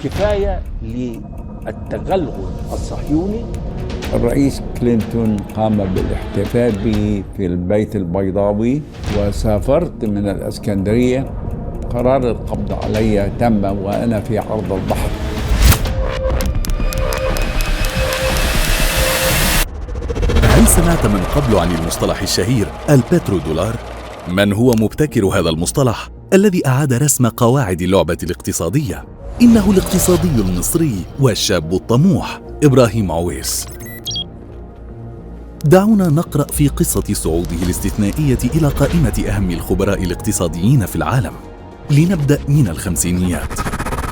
كفاية للتغلغل الصهيوني. الرئيس كلينتون قام بالاحتفال بي في البيت البيضاوي، وسافرت من الإسكندرية. قرار القبض علي تم وأنا في عرض البحر. هل سمعت من قبل عن المصطلح الشهير البترودولار؟ من هو مبتكر هذا المصطلح الذي أعاد رسم قواعد اللعبة الاقتصادية؟ إنه الاقتصادي المصري والشاب الطموح إبراهيم عويس. دعونا نقرأ في قصة صعوده الاستثنائية إلى قائمة أهم الخبراء الاقتصاديين في العالم. لنبدأ من الخمسينيات،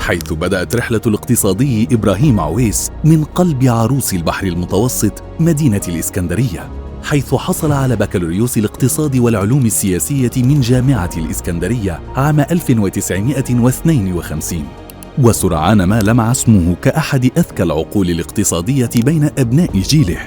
حيث بدأت رحلة الاقتصادي إبراهيم عويس من قلب عروس البحر المتوسط مدينة الإسكندرية، حيث حصل على بكالوريوس الاقتصاد والعلوم السياسية من جامعة الإسكندرية عام 1952. وسرعان ما لمع اسمه كأحد أذكى العقول الاقتصادية بين أبناء جيله،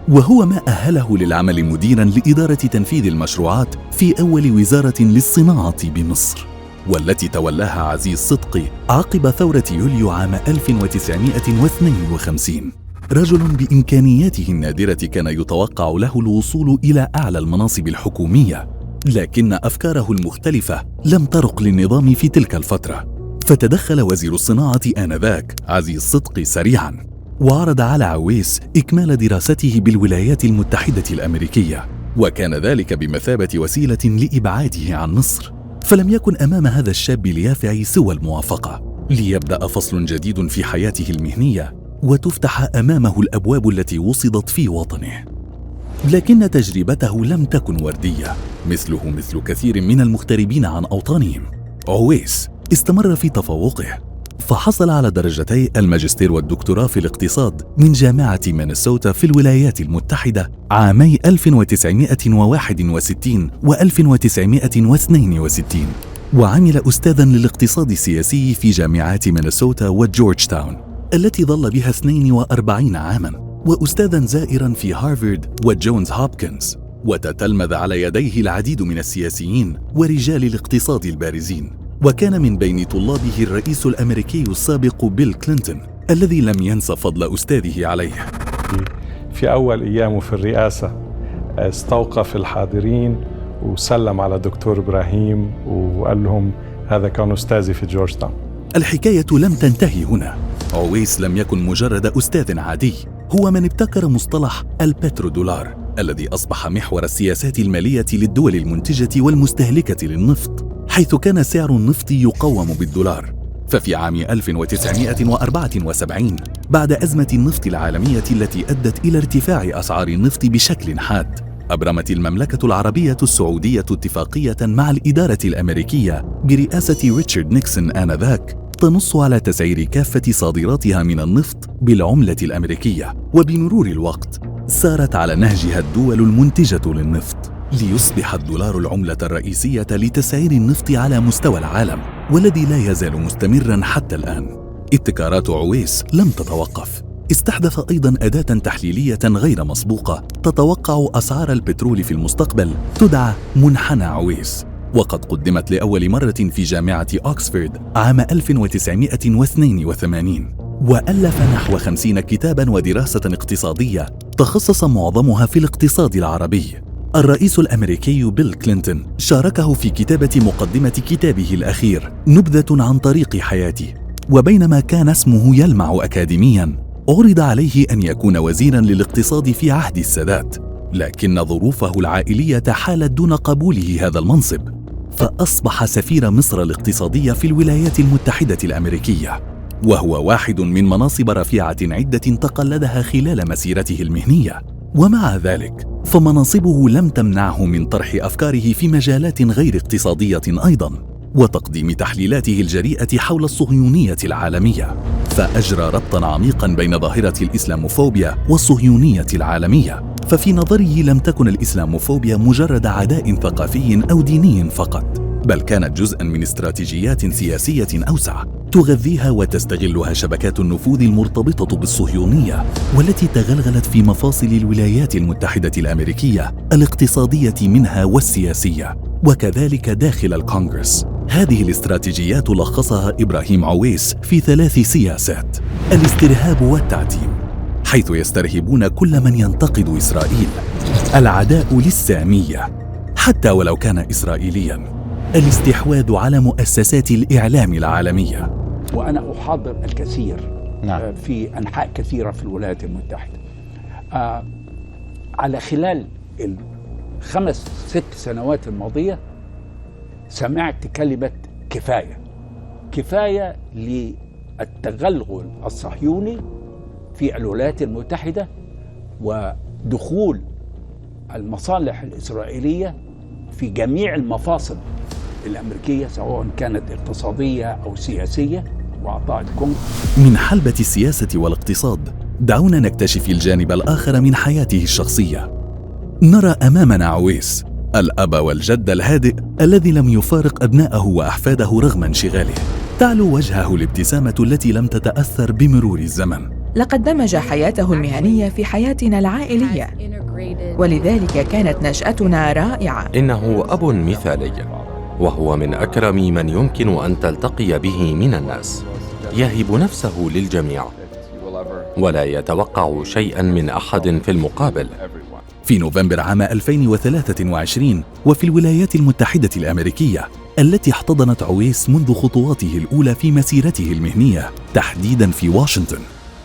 وهو ما أهله للعمل مديراً لإدارة تنفيذ المشروعات في أول وزارة للصناعة بمصر، والتي تولاها عزيز صدقي عقب ثورة يوليو عام 1952. رجل بإمكانياته النادرة كان يتوقع له الوصول إلى أعلى المناصب الحكومية، لكن أفكاره المختلفة لم ترق للنظام في تلك الفترة، فتدخل وزير الصناعة آنذاك عزيز صدقي سريعاً، وعرض على عويس إكمال دراسته بالولايات المتحدة الأمريكية، وكان ذلك بمثابة وسيلة لإبعاده عن مصر. فلم يكن أمام هذا الشاب اليافع سوى الموافقة ليبدأ فصل جديد في حياته المهنية، وتفتح أمامه الأبواب التي وصدت في وطنه. لكن تجربته لم تكن وردية، مثله مثل كثير من المغتربين عن أوطانهم. عويس استمر في تفوقه، فحصل على درجتي الماجستير والدكتوراه في الاقتصاد من جامعة مينيسوتا في الولايات المتحدة عامي 1961 و 1962، وعمل أستاذاً للاقتصاد السياسي في جامعات مينيسوتا وجورج تاون التي ظل بها 42 عاماً، وأستاذاً زائراً في هارفارد وجونز هوبكنز، وتتلمذ على يديه العديد من السياسيين ورجال الاقتصاد البارزين، وكان من بين طلابه الرئيس الأمريكي السابق بيل كلينتون الذي لم ينس فضل أستاذه عليه. في أول أيامه في الرئاسة استوقف الحاضرين وسلم على دكتور إبراهيم وقال لهم هذا كان أستاذي في جورج تاون. الحكاية لم تنتهي هنا. عويس لم يكن مجرد أستاذ عادي، هو من ابتكر مصطلح البترودولار الذي أصبح محور السياسات المالية للدول المنتجة والمستهلكة للنفط، حيث كان سعر النفط يقوم بالدولار. ففي عام 1974 بعد أزمة النفط العالمية التي أدت إلى ارتفاع أسعار النفط بشكل حاد، أبرمت المملكة العربية السعودية اتفاقية مع الإدارة الأمريكية برئاسة ريتشارد نيكسون آنذاك تنص على تسعير كافة صادراتها من النفط بالعملة الأمريكية. وبمرور الوقت سارت على نهجها الدول المنتجة للنفط، ليصبح الدولار العملة الرئيسية لتسعير النفط على مستوى العالم، والذي لا يزال مستمراً حتى الآن. ابتكارات عويس لم تتوقف، استحدث أيضاً أداة تحليلية غير مسبوقة تتوقع أسعار البترول في المستقبل، تدعى منحنى عويس، وقد قدمت لأول مرة في جامعة أوكسفورد عام 1982، وألف نحو 50 كتاباً ودراسة اقتصادية تخصص معظمها في الاقتصاد العربي. الرئيس الأمريكي بيل كلينتون شاركه في كتابة مقدمة كتابه الأخير نبذة عن طريق حياته، وبينما كان اسمه يلمع أكاديمياً عرض عليه أن يكون وزيراً للاقتصاد في عهد السادات، لكن ظروفه العائلية حالت دون قبوله هذا المنصب، فأصبح سفير مصر الاقتصادية في الولايات المتحدة الأمريكية، وهو واحد من مناصب رفيعة عدة تقلدها خلال مسيرته المهنية. ومع ذلك فمناصبه لم تمنعه من طرح أفكاره في مجالات غير اقتصادية أيضاً، وتقديم تحليلاته الجريئة حول الصهيونية العالمية، فأجرى ربطاً عميقاً بين ظاهرة الإسلاموفوبيا والصهيونية العالمية. ففي نظره لم تكن الإسلاموفوبيا مجرد عداء ثقافي أو ديني فقط، بل كانت جزءاً من استراتيجيات سياسية أوسع تغذيها وتستغلها شبكات النفوذ المرتبطة بالصهيونية، والتي تغلغلت في مفاصل الولايات المتحدة الأمريكية الاقتصادية منها والسياسية، وكذلك داخل الكونغرس، هذه الاستراتيجيات لخصها إبراهيم عويس في 3 سياسات: الاسترهاب والتعتيم، حيث يسترهبون كل من ينتقد إسرائيل، العداء للسامية حتى ولو كان إسرائيلياً، الاستحواذ على مؤسسات الإعلام العالمية. وأنا أحاضر الكثير في أنحاء كثيرة في الولايات المتحدة. على خلال 5-6 سنوات الماضية سمعت كلمة كفاية للتغلغل الصهيوني في الولايات المتحدة ودخول المصالح الإسرائيلية في جميع المفاصل الأمريكية سواء كانت اقتصادية أو سياسية وأعطاء الكونغ. من حلبة السياسة والاقتصاد دعونا نكتشف الجانب الآخر من حياته الشخصية. نرى أمامنا عويس، الأب والجد الهادئ الذي لم يفارق أبناءه وأحفاده رغم انشغاله. تعلو وجهه الابتسامة التي لم تتأثر بمرور الزمن. لقد دمج حياته المهنية في حياتنا العائلية، ولذلك كانت نشأتنا رائعة. إنه أب مثالي، وهو من أكرم من يمكن أن تلتقي به من الناس. يهب نفسه للجميع ولا يتوقع شيئاً من أحد في المقابل. في نوفمبر عام 2023 وفي الولايات المتحدة الأمريكية التي احتضنت عويس منذ خطواته الأولى في مسيرته المهنية تحديداً في واشنطن،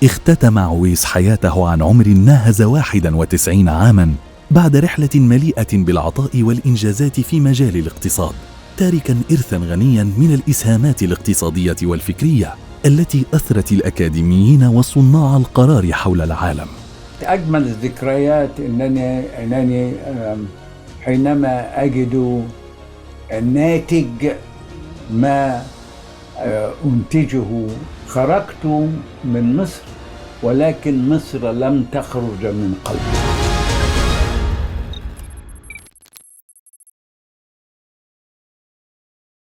اختتم عويس حياته عن عمر ناهز 91 عاماً بعد رحلة مليئة بالعطاء والإنجازات في مجال الاقتصاد، تاركاً إرثاً غنياً من الإسهامات الاقتصادية والفكرية التي أثرت الأكاديميين وصناع القرار حول العالم. أجمل الذكريات أنني حينما أجد الناتج ما أنتجه. خرجت من مصر ولكن مصر لم تخرج من قلبي.